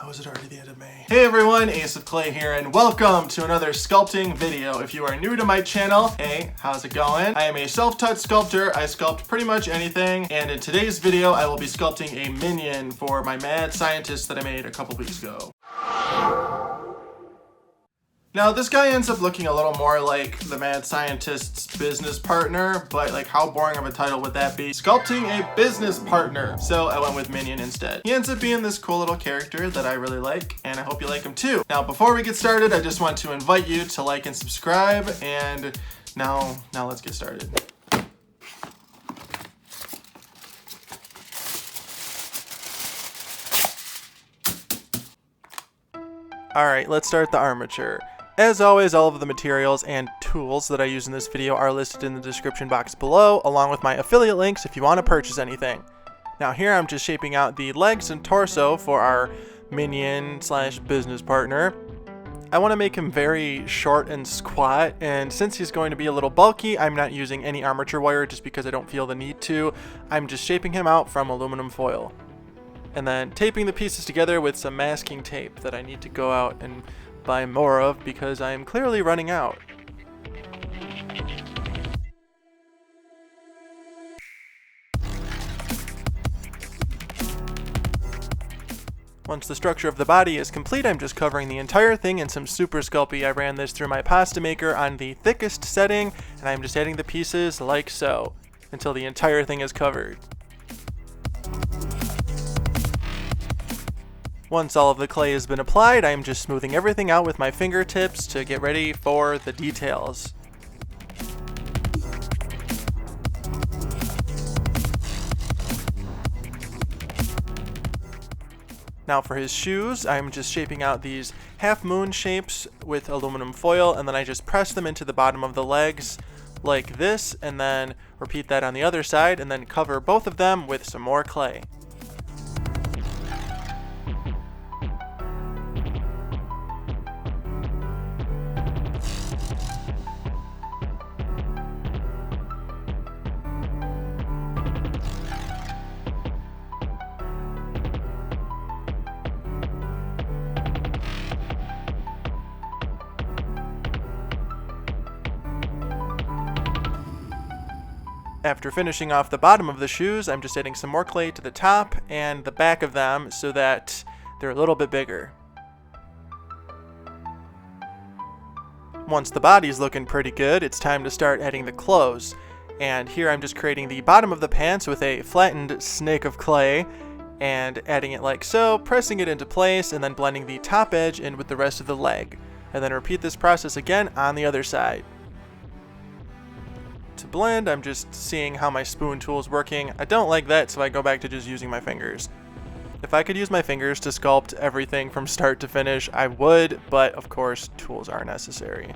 How is it already the end of May? Hey everyone, Ace of Clay here, and welcome to another sculpting video. If you are new to my channel, hey, how's it going? I am a self-taught sculptor. I sculpt pretty much anything, and in today's video, I will be sculpting a minion for my mad scientist that I made a couple weeks ago. Now, this guy ends up looking a little more like the mad scientist's business partner, but like how boring of a title would that be? Sculpting a business partner. So I went with Minion instead. He ends up being this cool little character that I really like, and I hope you like him too. Now, before we get started, I just want to invite you to like and subscribe, and now let's get started. Alright, let's start the armature. As always, all of the materials and tools that I use in this video are listed in the description box below, along with my affiliate links if you want to purchase anything. Now here I'm just shaping out the legs and torso for our minion slash business partner. I want to make him very short and squat, and since he's going to be a little bulky, I'm not using any armature wire just because I don't feel the need to. I'm just shaping him out from aluminum foil. And then taping the pieces together with some masking tape that I need to go out and buy more of because I am clearly running out. Once the structure of the body is complete, I'm just covering the entire thing in some Super Sculpey. I ran this through my pasta maker on the thickest setting, and I'm just adding the pieces like so until the entire thing is covered. Once all of the clay has been applied, I am just smoothing everything out with my fingertips to get ready for the details. Now for his shoes, I'm just shaping out these half moon shapes with aluminum foil, and then I just press them into the bottom of the legs like this, and then repeat that on the other side, and then cover both of them with some more clay. After finishing off the bottom of the shoes, I'm just adding some more clay to the top and the back of them so that they're a little bit bigger. Once the body's looking pretty good, it's time to start adding the clothes. And here I'm just creating the bottom of the pants with a flattened snake of clay and adding it like so, pressing it into place, and then blending the top edge in with the rest of the leg. And then repeat this process again on the other side. To blend, I'm just seeing how my spoon tool is working. I don't like that, so I go back to just using my fingers. If I could use my fingers to sculpt everything from start to finish, I would, but of course, tools are necessary.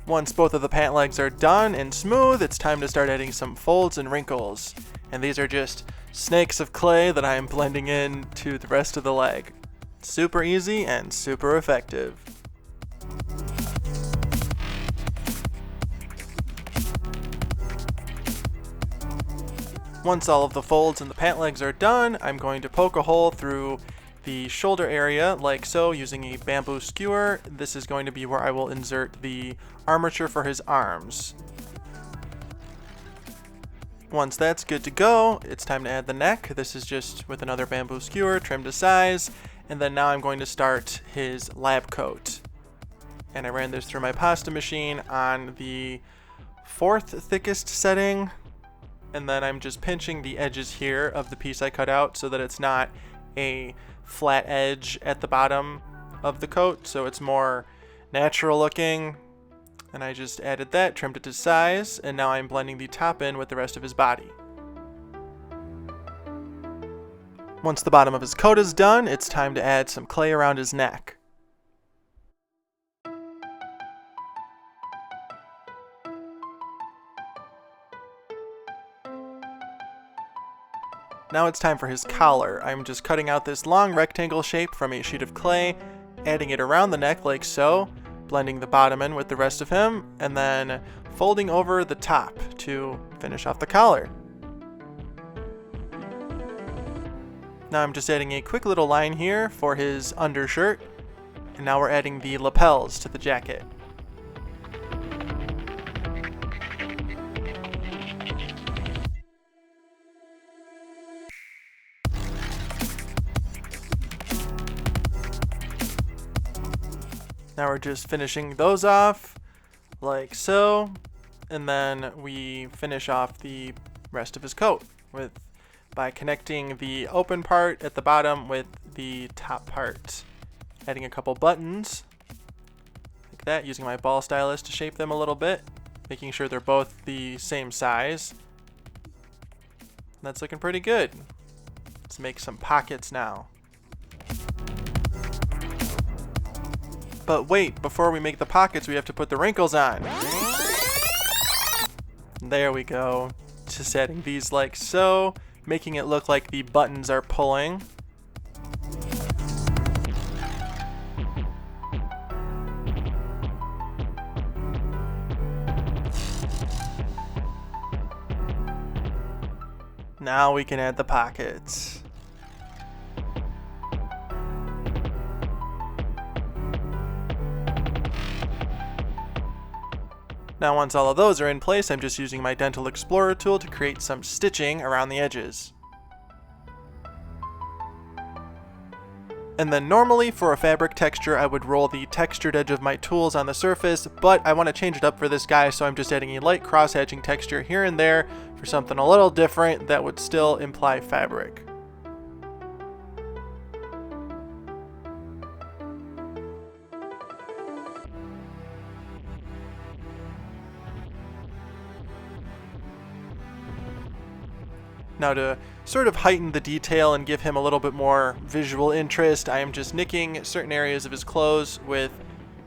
Once both of the pant legs are done and smooth, it's time to start adding some folds and wrinkles. And these are just snakes of clay that I am blending in to the rest of the leg. Super easy and super effective. Once all of the folds and the pant legs are done, I'm going to poke a hole through the shoulder area like so using a bamboo skewer. This is going to be where I will insert the armature for his arms. Once that's good to go, it's time to add the neck. This is just with another bamboo skewer trimmed to size, and then now I'm going to start his lab coat. And I ran this through my pasta machine on the 4th thickest setting, and then I'm just pinching the edges here of the piece I cut out so that it's not a flat edge at the bottom of the coat, so it's more natural looking. And I just added that, trimmed it to size, and now I'm blending the top in with the rest of his body. Once the bottom of his coat is done, it's time to add some clay around his neck. Now it's time for his collar. I'm just cutting out this long rectangle shape from a sheet of clay, adding it around the neck like so, blending the bottom in with the rest of him, and then folding over the top to finish off the collar. Now I'm just adding a quick little line here for his undershirt, and now we're adding the lapels to the jacket. Now we're just finishing those off like so, and then we finish off the rest of his coat by connecting the open part at the bottom with the top part. Adding a couple buttons like that, using my ball stylus to shape them a little bit, making sure they're both the same size. That's looking pretty good. Let's make some pockets now. But wait, before we make the pockets, we have to put the wrinkles on. There we go. Just adding these like so, making it look like the buttons are pulling. Now we can add the pockets. Now once all of those are in place, I'm just using my Dental Explorer tool to create some stitching around the edges. And then normally for a fabric texture, I would roll the textured edge of my tools on the surface, but I want to change it up for this guy, so I'm just adding a light cross-hatching texture here and there for something a little different that would still imply fabric. Now to sort of heighten the detail and give him a little bit more visual interest, I am just nicking certain areas of his clothes with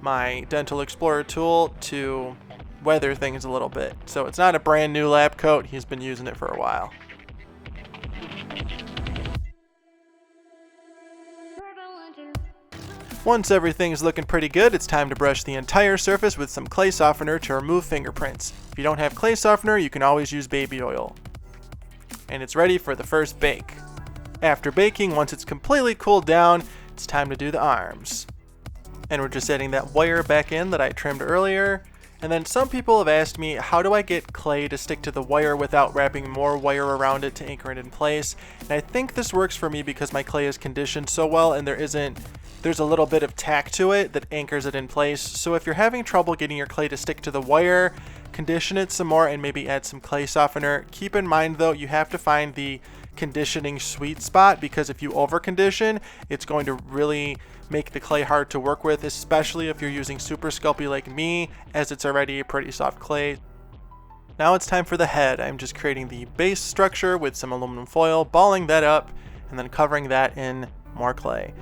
my Dental Explorer tool to weather things a little bit. So it's not a brand new lab coat, he's been using it for a while. Once everything's looking pretty good, it's time to brush the entire surface with some clay softener to remove fingerprints. If you don't have clay softener, you can always use baby oil. And it's ready for the first bake. After baking, once it's completely cooled down, it's time to do the arms. And we're just adding that wire back in that I trimmed earlier. And then some people have asked me, how do I get clay to stick to the wire without wrapping more wire around it to anchor it in place? And I think this works for me because my clay is conditioned so well and there's a little bit of tack to it that anchors it in place. So if you're having trouble getting your clay to stick to the wire, condition it some more and maybe add some clay softener. Keep in mind though, you have to find the conditioning sweet spot, because if you over condition, it's going to really make the clay hard to work with, especially if you're using super sculpty like me, as it's already a pretty soft clay. Now it's time for the head. I'm just creating the base structure with some aluminum foil, balling that up, and then covering that in more clay.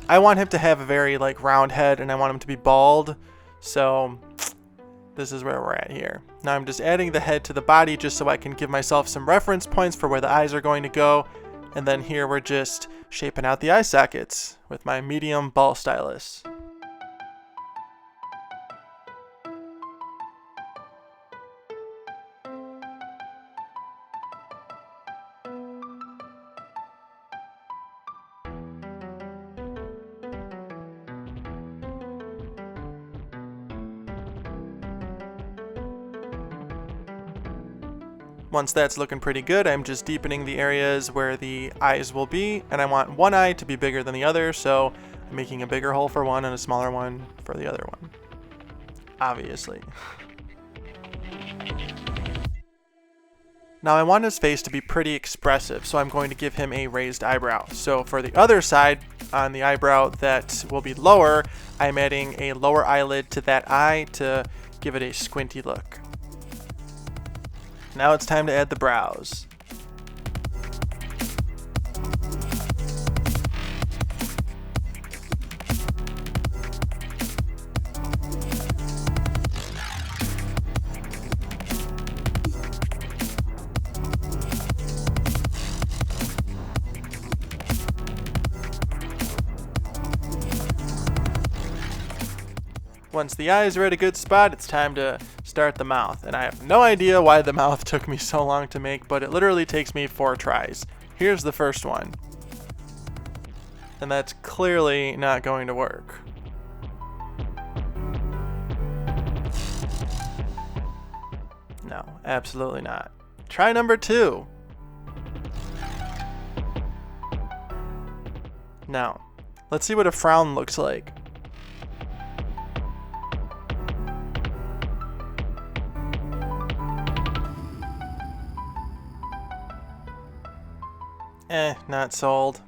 I want him to have a very round head, and I want him to be bald, so this is where we're at here. Now I'm just adding the head to the body just so I can give myself some reference points for where the eyes are going to go. And then here we're just shaping out the eye sockets with my medium ball stylus. Once that's looking pretty good, I'm just deepening the areas where the eyes will be, and I want one eye to be bigger than the other, so I'm making a bigger hole for one and a smaller one for the other one. Obviously. Now I want his face to be pretty expressive, so I'm going to give him a raised eyebrow. So for the other side, on the eyebrow that will be lower, I'm adding a lower eyelid to that eye to give it a squinty look. Now it's time to add the brows. Once the eyes are at a good spot, it's time to start the mouth. And I have no idea why the mouth took me so long to make, but it literally takes me 4 tries. Here's the first one. And that's clearly not going to work. No, absolutely not. Try number 2. Now, let's see what a frown looks like. Not sold.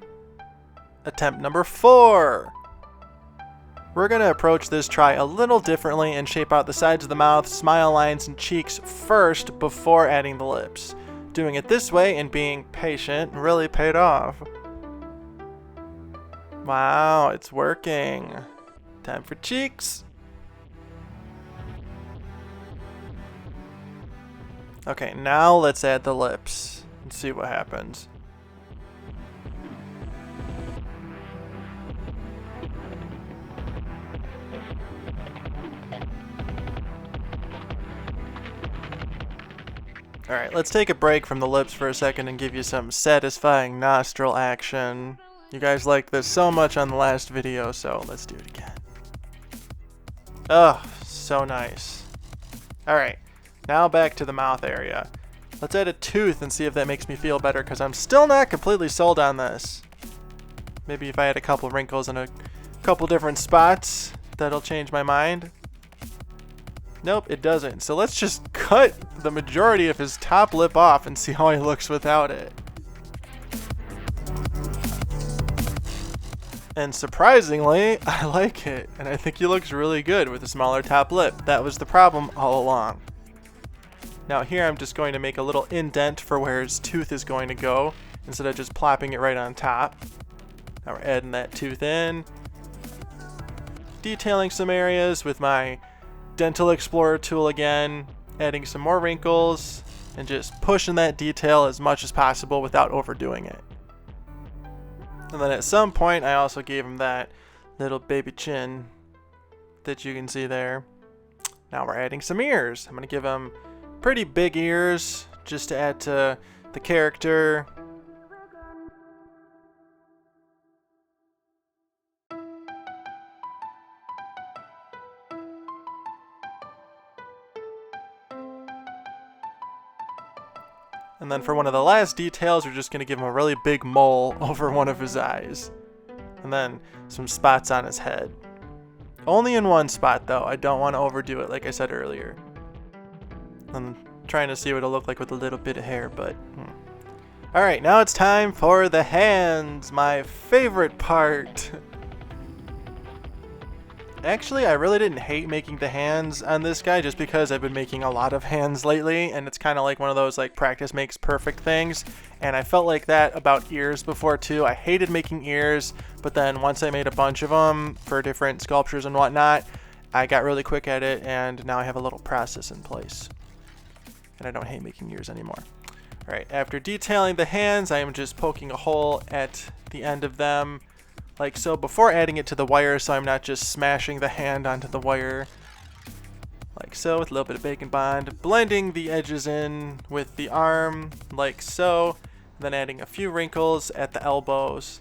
Attempt number 4. We're going to approach this try a little differently and shape out the sides of the mouth, smile lines, and cheeks first before adding the lips. Doing it this way and being patient really paid off. Wow, it's working. Time for cheeks. Okay, now let's add the lips and see what happens. Alright, let's take a break from the lips for a second and give you some satisfying nostril action. You guys liked this so much on the last video, so let's do it again. Oh, so nice. Alright, now back to the mouth area. Let's add a tooth and see if that makes me feel better, because I'm still not completely sold on this. Maybe if I had a couple wrinkles in a couple different spots, that'll change my mind. Nope, it doesn't. So let's just cut the majority of his top lip off and see how he looks without it. And surprisingly, I like it. And I think he looks really good with a smaller top lip. That was the problem all along. Now here I'm just going to make a little indent for where his tooth is going to go, instead of just plopping it right on top. Now we're adding that tooth in. Detailing some areas with my Dental Explorer tool again, adding some more wrinkles, and just pushing that detail as much as possible without overdoing it. And then at some point, I also gave him that little baby chin that you can see there. Now we're adding some ears. I'm going to give him pretty big ears just to add to the character. And then for one of the last details, we're just going to give him a really big mole over one of his eyes. And then some spots on his head. Only in one spot though, I don't want to overdo it like I said earlier. I'm trying to see what it'll look like with a little bit of hair, but... Alright, now it's time for the hands, my favorite part. Actually, I really didn't hate making the hands on this guy just because I've been making a lot of hands lately, and it's kind of like one of those like practice makes perfect things, and I felt like that about ears before too. I hated making ears, but then once I made a bunch of them for different sculptures and whatnot, I got really quick at it, and now I have a little process in place. And I don't hate making ears anymore. Alright, after detailing the hands, I am just poking a hole at the end of them, like so, before adding it to the wire, so I'm not just smashing the hand onto the wire. Like so, with a little bit of bacon bond, blending the edges in with the arm, like so, then adding a few wrinkles at the elbows.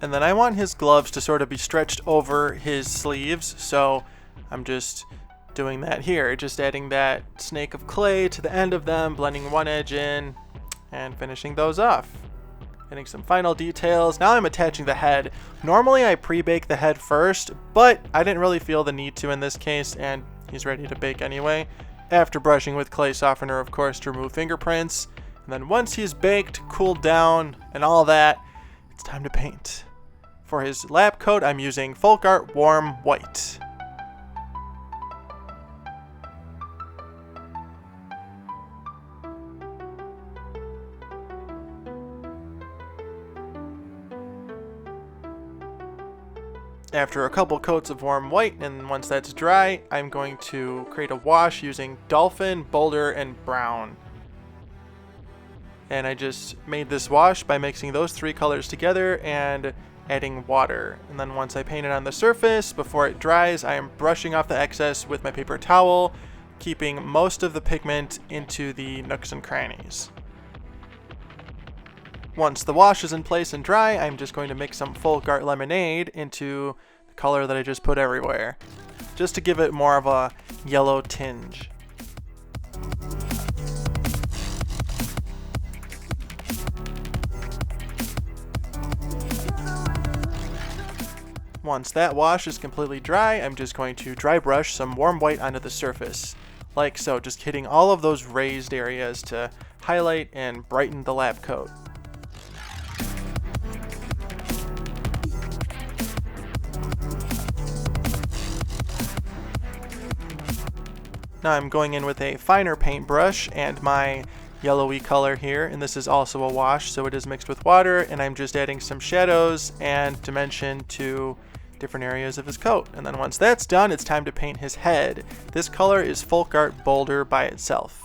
And then I want his gloves to sort of be stretched over his sleeves, so I'm just doing that here, just adding that snake of clay to the end of them, blending one edge in, and finishing those off. Adding some final details. Now I'm attaching the head. Normally I pre-bake the head first, but I didn't really feel the need to in this case, and he's ready to bake anyway. After brushing with clay softener, of course, to remove fingerprints. And then once he's baked, cooled down, and all that, it's time to paint. For his lab coat, I'm using FolkArt Warm White. After a couple coats of warm white, and once that's dry, I'm going to create a wash using Dolphin, Boulder, and Brown. And I just made this wash by mixing those three colors together and adding water. And then once I paint it on the surface, before it dries, I am brushing off the excess with my paper towel, keeping most of the pigment into the nooks and crannies. Once the wash is in place and dry, I'm just going to mix some FolkArt Lemonade into the color that I just put everywhere, just to give it more of a yellow tinge. Once that wash is completely dry, I'm just going to dry brush some warm white onto the surface, like so, just hitting all of those raised areas to highlight and brighten the lab coat. Now I'm going in with a finer paintbrush and my yellowy color here, and this is also a wash, so it is mixed with water, and I'm just adding some shadows and dimension to different areas of his coat. And then once that's done, it's time to paint his head. This color is FolkArt Boulder by itself.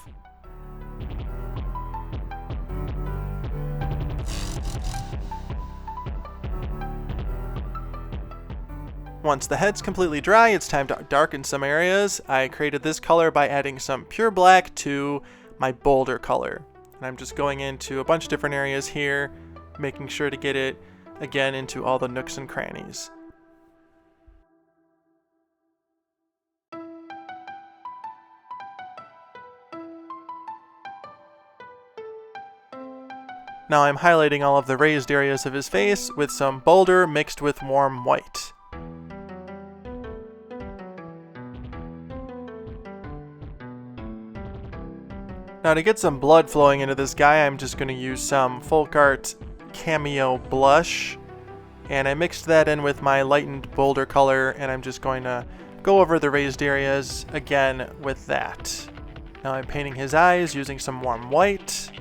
Once the head's completely dry, it's time to darken some areas. I created this color by adding some pure black to my Boulder color. And I'm just going into a bunch of different areas here, making sure to get it, again, into all the nooks and crannies. Now I'm highlighting all of the raised areas of his face with some Boulder mixed with warm white. Now to get some blood flowing into this guy, I'm just going to use some FolkArt Cameo Blush. And I mixed that in with my lightened Boulder color, and I'm just going to go over the raised areas again with that. Now I'm painting his eyes using some warm white.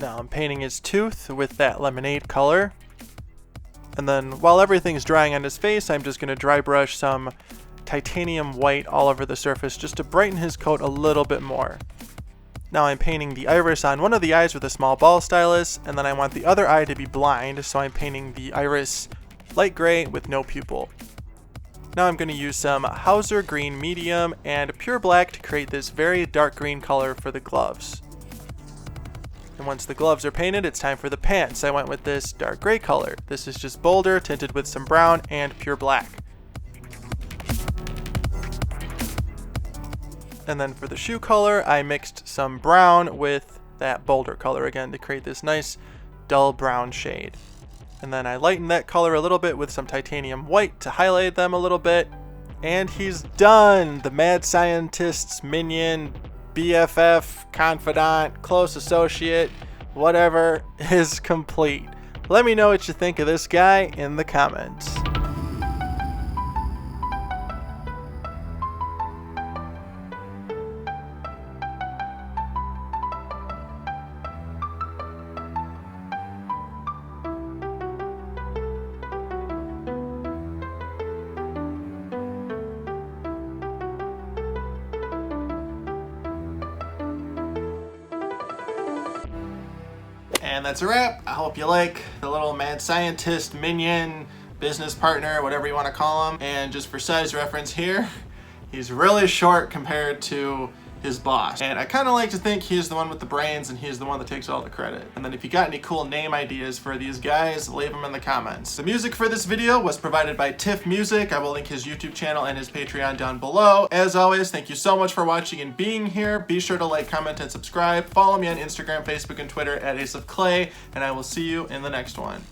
Now I'm painting his tooth with that lemonade color. And then while everything's drying on his face, I'm just going to dry brush some titanium white all over the surface just to brighten his coat a little bit more. Now I'm painting the iris on one of the eyes with a small ball stylus, and then I want the other eye to be blind, so I'm painting the iris light gray with no pupil. Now I'm going to use some Hauser Green Medium and pure black to create this very dark green color for the gloves. And once the gloves are painted, it's time for the pants. I went with this dark gray color. This is just Boulder tinted with some brown and pure black. And then for the shoe color, I mixed some brown with that Boulder color again to create this nice dull brown shade. And then I lightened that color a little bit with some titanium white to highlight them a little bit. And he's done! The mad scientist's minion, BFF, confidant, close associate, whatever, is complete. Let me know what you think of this guy in the comments. And that's a wrap. I hope you like the little mad scientist, minion, business partner, whatever you want to call him. And just for size reference here, he's really short compared to his boss. And I kind of like to think he's the one with the brains and he's the one that takes all the credit. And then if you got any cool name ideas for these guys, leave them in the comments. The music for this video was provided by Tiff Music. I will link his YouTube channel and his Patreon down below. As always, thank you so much for watching and being here. Be sure to like, comment, and subscribe. Follow me on Instagram, Facebook, and Twitter at Ace of Clay, and I will see you in the next one.